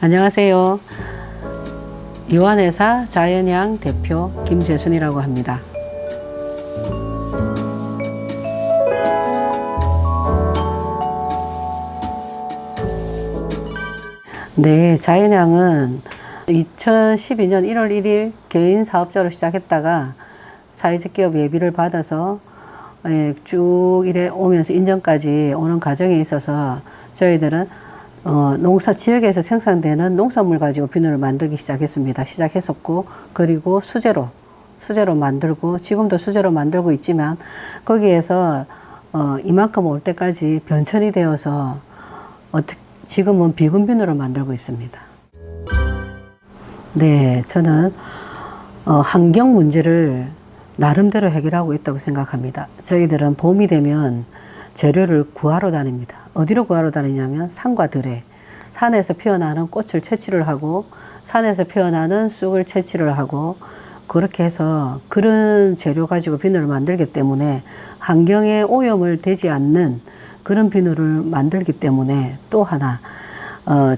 안녕하세요. 유한회사 자연향 대표 김재순이라고 합니다. 네, 자연향은 2012년 1월 1일 개인 사업자로 시작했다가 사회적 기업 예비를 받아서 쭉 이래 오면서 인정까지 오는 과정에 있어서 저희들은 농사 지역에서 생산되는 농산물 가지고 비누를 만들기 시작했었고, 그리고 수제로 만들고, 지금도 수제로 만들고 있지만, 거기에서 이만큼 올 때까지 변천이 되어서 지금은 비금 비누를 만들고 있습니다. 네, 저는 환경 문제를 나름대로 해결하고 있다고 생각합니다. 저희들은 봄이 되면 재료를 구하러 다닙니다. 어디로 구하러 다니냐면 산과 들에, 산에서 피어나는 꽃을 채취를 하고 산에서 피어나는 쑥을 채취를 하고, 그렇게 해서 그런 재료 가지고 비누를 만들기 때문에 환경에 오염을 되지 않는 그런 비누를 만들기 때문에, 또 하나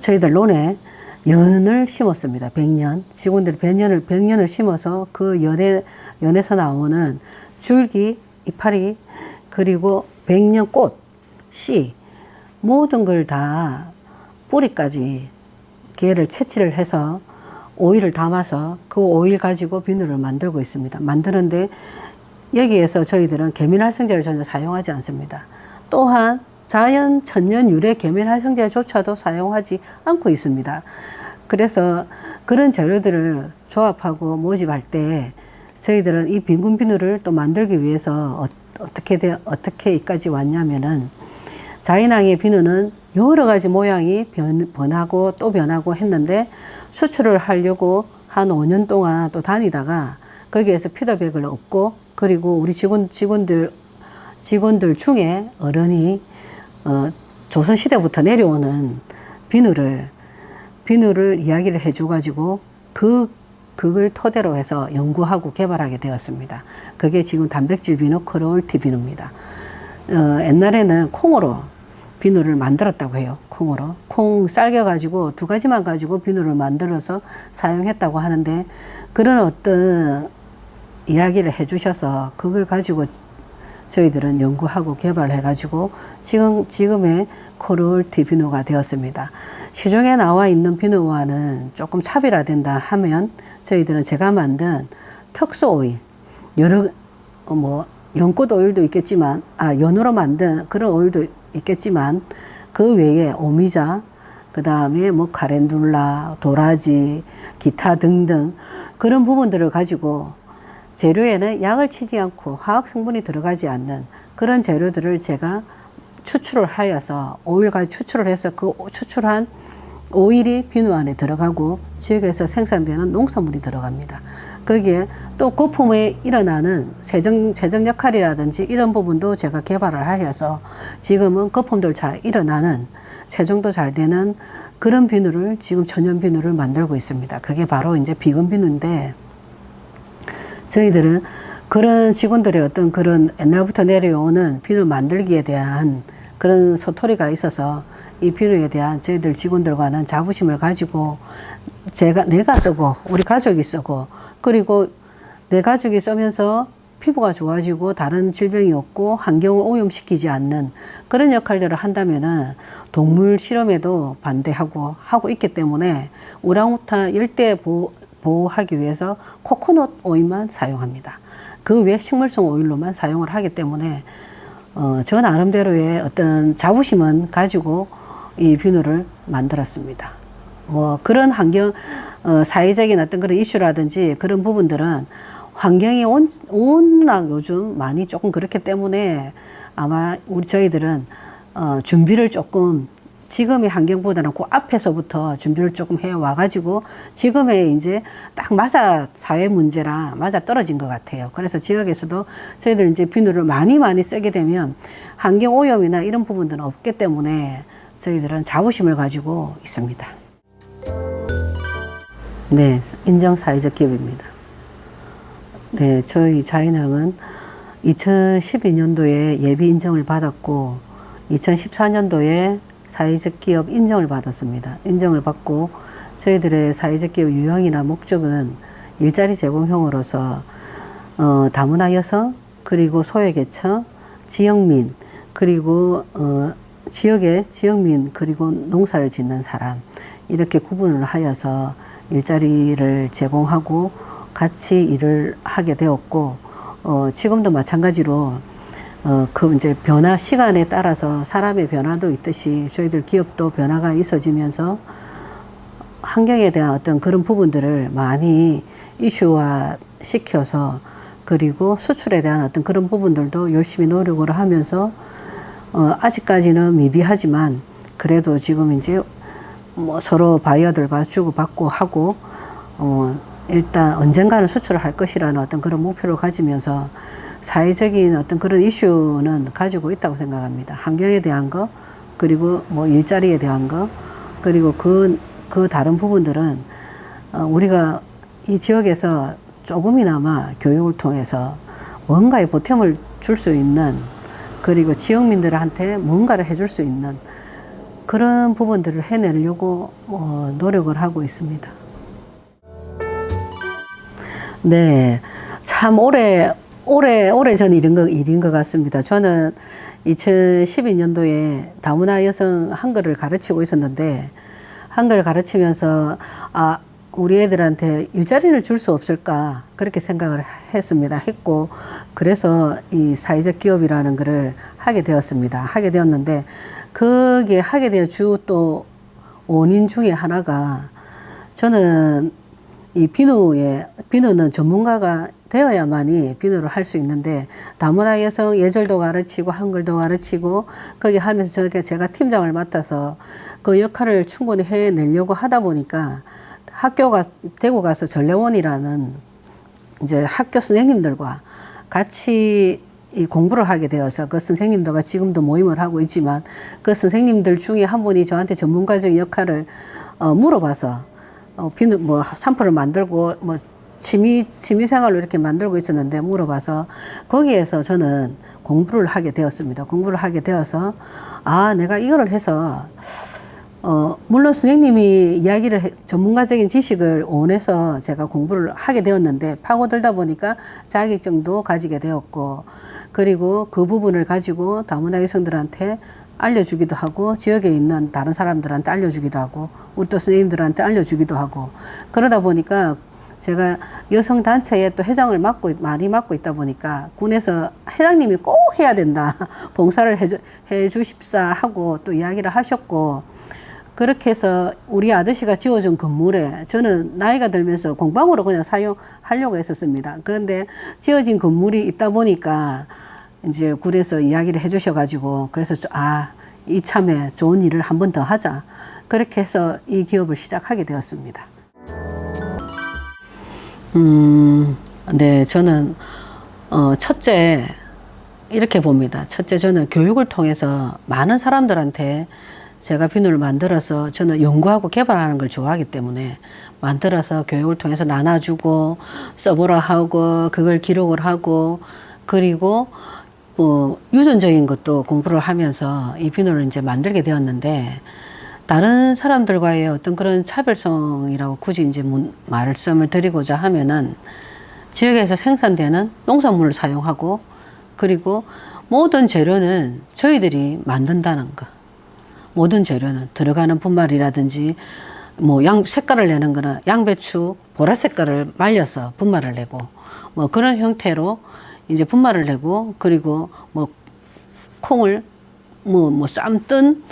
저희들 논에 연을 심었습니다. 100년. 직원들이 100년을 심어서 그 연에서 나오는 줄기, 이파리, 그리고 100년 꽃, 씨, 모든 걸 다 뿌리까지 걔를 채취를 해서 오일을 담아서 그 오일 가지고 비누를 만들고 있습니다. 만드는데 여기에서 저희들은 계면활성제를 전혀 사용하지 않습니다. 또한 자연 천연 유래 계면활성제조차도 사용하지 않고 있습니다. 그래서 그런 재료들을 조합하고 모집할 때 저희들은 이 빈군 비누를 또 만들기 위해서 어떻게 여기까지 왔냐면은, 자연향의 비누는 여러 가지 모양이 변하고 또 변하고 했는데, 수출을 하려고 한 5년 동안 또 다니다가 거기에서 피드백을 얻고, 그리고 우리 직원들 중에 어른이 조선시대부터 내려오는 비누를 이야기를 해줘가지고 그걸 토대로 해서 연구하고 개발하게 되었습니다. 그게 지금 단백질 비누 크로울티 비누입니다. 옛날에는 콩으로 비누를 만들었다고 해요. 콩 쌀겨가지고 2가지만 가지고 비누를 만들어서 사용했다고 하는데, 그런 어떤 이야기를 해주셔서 그걸 가지고 저희들은 연구하고 개발해가지고 지금의 크로울티 비누가 되었습니다. 시중에 나와 있는 비누와는 조금 차별화된다 하면, 저희들은 제가 만든 특수 오일, 연꽃 오일도 있겠지만, 연으로 만든 그런 오일도 있겠지만, 그 외에 오미자, 그 다음에 카렌듈라, 도라지, 기타 등등 그런 부분들을 가지고 재료에는 약을 치지 않고 화학 성분이 들어가지 않는 그런 재료들을 제가 추출을 하여서 오일까지 추출을 해서 그 추출한 오일이 비누 안에 들어가고 지역에서 생산되는 농산물이 들어갑니다. 거기에 또 거품에 일어나는 세정 역할이라든지 이런 부분도 제가 개발을 하여서 지금은 거품도 잘 일어나는, 세정도 잘 되는 그런 비누를, 지금 천연 비누를 만들고 있습니다. 그게 바로 이제 비건 비누인데, 저희들은 그런 직원들의 어떤 그런 옛날부터 내려오는 비누 만들기에 대한 그런 소토리가 있어서 이 비누에 대한 저희들 직원들과는 자부심을 가지고 내가 쓰고 우리 가족이 쓰고, 그리고 내 가족이 쓰면서 피부가 좋아지고 다른 질병이 없고 환경을 오염시키지 않는 그런 역할들을 한다면은 동물 실험에도 반대하고 하고 있기 때문에 오랑우탄 일대 보호하기 위해서 코코넛 오일만 사용합니다. 그 외 식물성 오일로만 사용을 하기 때문에 저 나름대로의 어떤 자부심은 가지고 이 비누를 만들었습니다. 뭐 그런 환경 사회적인 어떤 그런 이슈라든지 그런 부분들은 환경이 워낙 요즘 많이 조금 그렇기 때문에 아마 저희들은 준비를 조금 지금의 환경보다는 그 앞에서부터 준비를 조금 해 와가지고 지금의 이제 딱 맞아 사회 문제랑 맞아 떨어진 것 같아요. 그래서 지역에서도 저희들 이제 비누를 많이 쓰게 되면 환경 오염이나 이런 부분들은 없기 때문에 저희들은 자부심을 가지고 있습니다. 네, 인정 사회적 기업입니다. 네, 저희 자인항은 2012년도에 예비 인정을 받았고 2014년도에 사회적 기업 인정을 받았습니다. 인정을 받고 저희들의 사회적 기업 유형이나 목적은 일자리 제공형으로서 다문화 여성 그리고 소외계층, 지역민 그리고 지역의 지역민 그리고 농사를 짓는 사람 이렇게 구분을 하여서 일자리를 제공하고 같이 일을 하게 되었고 지금도 마찬가지로 그 이제 변화 시간에 따라서 사람의 변화도 있듯이 저희들 기업도 변화가 있어지면서 환경에 대한 어떤 그런 부분들을 많이 이슈화 시켜서 그리고 수출에 대한 어떤 그런 부분들도 열심히 노력을 하면서 아직까지는 미비하지만 그래도 지금 이제 뭐 서로 바이어들과 주고받고 하고 일단 언젠가는 수출을 할 것이라는 어떤 그런 목표를 가지면서 사회적인 어떤 그런 이슈는 가지고 있다고 생각합니다. 환경에 대한 거, 그리고 뭐 일자리에 대한 거, 그리고 그 다른 부분들은 우리가 이 지역에서 조금이나마 교육을 통해서 뭔가의 보탬을 줄 수 있는 그리고 지역민들한테 뭔가를 해줄 수 있는 그런 부분들을 해내려고 노력을 하고 있습니다. 네, 참 오래 전 일인 것 같습니다. 저는 2012년도에 다문화 여성 한글을 가르치고 있었는데 한글을 가르치면서 우리 애들한테 일자리를 줄 수 없을까 그렇게 생각을 했고 그래서 이 사회적 기업이라는 것을 하게 되었습니다. 하게 되었는데 그게 하게 된 또 원인 중에 하나가 저는 이 비누는 전문가가 되어야만이 비누를 할 수 있는데 다문화 여성 예절도 가르치고 한글도 가르치고 거기 하면서 저렇게 제가 팀장을 맡아서 그 역할을 충분히 해내려고 하다 보니까 대구 가서 전래원이라는 이제 학교 선생님들과 같이 이 공부를 하게 되어서 그 선생님들과 지금도 모임을 하고 있지만 그 선생님들 중에 한 분이 저한테 전문가적인 역할을 물어봐서 비누 뭐 샴푸를 만들고 뭐 취미 생활로 이렇게 만들고 있었는데 물어봐서 거기에서 저는 공부를 하게 되었습니다. 공부를 하게 되어서 내가 이거를 해서 물론 선생님이 전문가적인 지식을 원해서 제가 공부를 하게 되었는데 파고들다 보니까 자격증도 가지게 되었고 그리고 그 부분을 가지고 다문화 여성들한테 알려주기도 하고 지역에 있는 다른 사람들한테 알려주기도 하고 우리 또 선생님들한테 알려주기도 하고 그러다 보니까 제가 여성단체에 또 회장을 많이 맡고 있다 보니까 군에서 회장님이 꼭 해야 된다 봉사를 해 주십사 하고 또 이야기를 하셨고 그렇게 해서 우리 아저씨가 지어준 건물에 저는 나이가 들면서 공방으로 그냥 사용하려고 했었습니다. 그런데 지어진 건물이 있다 보니까 이제 군에서 이야기를 해주셔가지고 그래서 이참에 좋은 일을 한 번 더 하자. 그렇게 해서 이 기업을 시작하게 되었습니다. 네, 저는 첫째 이렇게 봅니다. 첫째, 저는 교육을 통해서 많은 사람들한테 제가 비누를 만들어서 저는 연구하고 개발하는 걸 좋아하기 때문에 만들어서 교육을 통해서 나눠주고 써보라 하고 그걸 기록을 하고 그리고 유전적인 것도 공부를 하면서 이 비누를 이제 만들게 되었는데 다른 사람들과의 어떤 그런 차별성이라고 굳이 이제 말씀을 드리고자 하면은 지역에서 생산되는 농산물을 사용하고, 그리고 모든 재료는 저희들이 만든다는 거. 모든 재료는 들어가는 분말이라든지 뭐 색깔을 내는 거는 양배추 보라 색깔을 말려서 분말을 내고, 뭐 그런 형태로 이제 분말을 내고, 그리고 뭐 콩을 삶든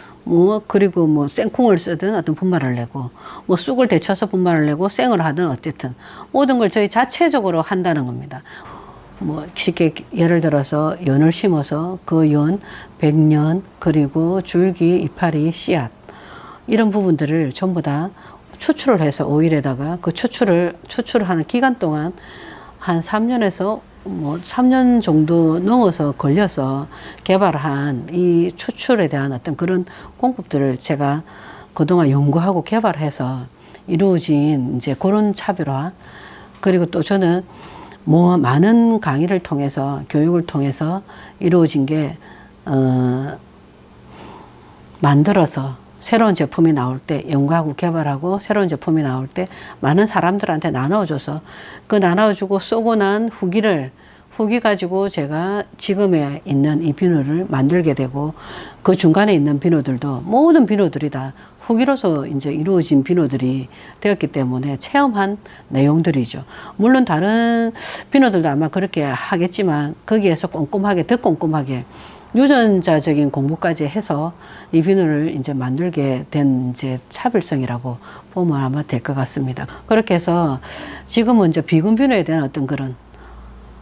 그리고 뭐 생콩을 쓰든 어떤 분말을 내고, 뭐 쑥을 데쳐서 분말을 내고 생을 하든 어쨌든 모든 걸 저희 자체적으로 한다는 겁니다. 뭐 쉽게 예를 들어서 연을 심어서 그 연, 백년, 그리고 줄기, 이파리, 씨앗 이런 부분들을 전부 다 추출을 해서 오일에다가 그 추출을 하는 기간 동안 한 3년에서 3년 정도 넘어서 걸려서 개발한 이 추출에 대한 어떤 그런 공법들을 제가 그동안 연구하고 개발해서 이루어진 이제 그런 차별화. 그리고 또 저는 많은 강의를 통해서, 교육을 통해서 이루어진 게, 만들어서 새로운 제품이 나올 때, 연구하고 개발하고 새로운 제품이 나올 때 많은 사람들한테 나눠줘서 그 나눠주고 쏘고 난 후기 가지고 제가 지금에 있는 이 비누를 만들게 되고, 그 중간에 있는 비누들도 모든 비누들이 다 후기로서 이제 이루어진 비누들이 되었기 때문에 체험한 내용들이죠. 물론 다른 비누들도 아마 그렇게 하겠지만 거기에서 더 꼼꼼하게 유전자적인 공부까지 해서 이 비누를 이제 만들게 된 이제 차별성이라고 보면 아마 될 것 같습니다. 그렇게 해서 지금은 이제 비건 비누에 대한 어떤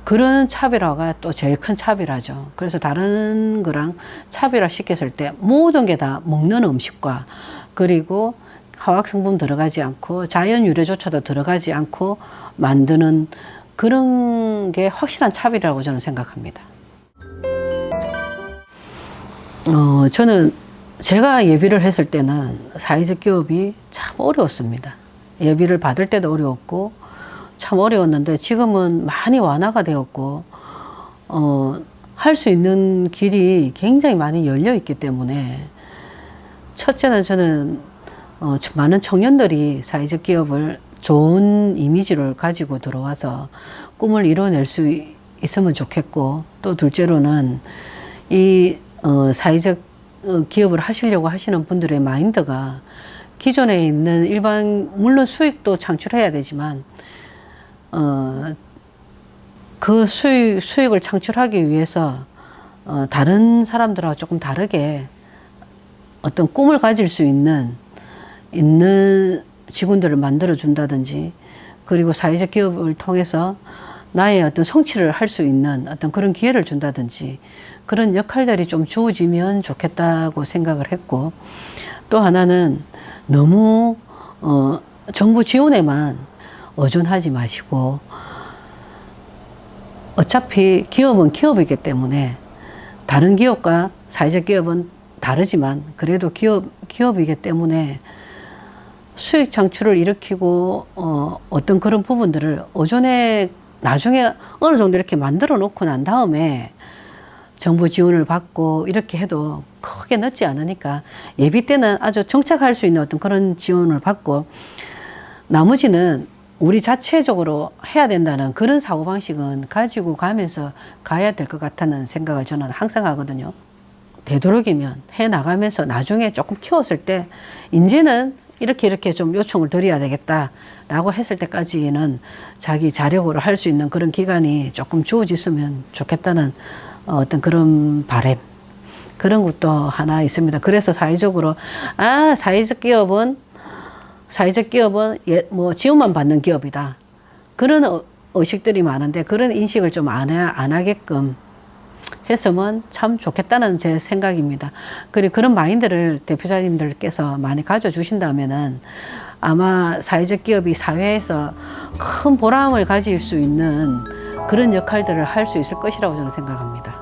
그런 차별화가 또 제일 큰 차별화죠. 그래서 다른 거랑 차별화 시켰을 때 모든 게 다 먹는 음식과, 그리고 화학 성분 들어가지 않고 자연 유래조차도 들어가지 않고 만드는 그런 게 확실한 차별이라고 저는 생각합니다. 저는 제가 예비를 했을 때는 사회적 기업이 참 어려웠습니다. 예비를 받을 때도 어려웠고 참 어려웠는데 지금은 많이 완화가 되었고, 할 수 있는 길이 굉장히 많이 열려 있기 때문에, 첫째는 저는 많은 청년들이 사회적 기업을 좋은 이미지를 가지고 들어와서 꿈을 이뤄낼 수 있으면 좋겠고, 또 둘째로는 이 사회적 기업을 하시려고 하시는 분들의 마인드가 기존에 있는 물론 수익도 창출해야 되지만 그 수익을 창출하기 위해서 다른 사람들하고 조금 다르게 어떤 꿈을 가질 수 있는 직원들을 만들어 준다든지, 그리고 사회적 기업을 통해서 나의 어떤 성취를 할 수 있는 어떤 그런 기회를 준다든지, 그런 역할들이 좀 주어지면 좋겠다고 생각을 했고, 또 하나는 너무 정부 지원에만 의존하지 마시고, 어차피 기업은 기업이기 때문에 다른 기업과 사회적 기업은 다르지만 그래도 기업이기 때문에 수익 창출을 일으키고 어떤 그런 부분들을 나중에 어느 정도 이렇게 만들어 놓고 난 다음에 정부 지원을 받고 이렇게 해도 크게 늦지 않으니까 예비 때는 아주 정착할 수 있는 어떤 그런 지원을 받고, 나머지는 우리 자체적으로 해야 된다는 그런 사고방식은 가지고 가면서 가야 될 것 같다는 생각을 저는 항상 하거든요. 되도록이면 해 나가면서 나중에 조금 키웠을 때 이제는 이렇게 좀 요청을 드려야 되겠다라고 했을 때까지는 자기 자력으로 할 수 있는 그런 기간이 조금 주어졌으면 좋겠다는 어떤 그런 바람, 그런 것도 하나 있습니다. 그래서 사회적으로 사회적 기업은 뭐 지원만 받는 기업이다, 그런 의식들이 많은데 그런 인식을 좀 안 하게끔 했으면 참 좋겠다는 제 생각입니다. 그리고 그런 마인드를 대표자님들께서 많이 가져주신다면은 아마 사회적 기업이 사회에서 큰 보람을 가질 수 있는 그런 역할들을 할 수 있을 것이라고 저는 생각합니다.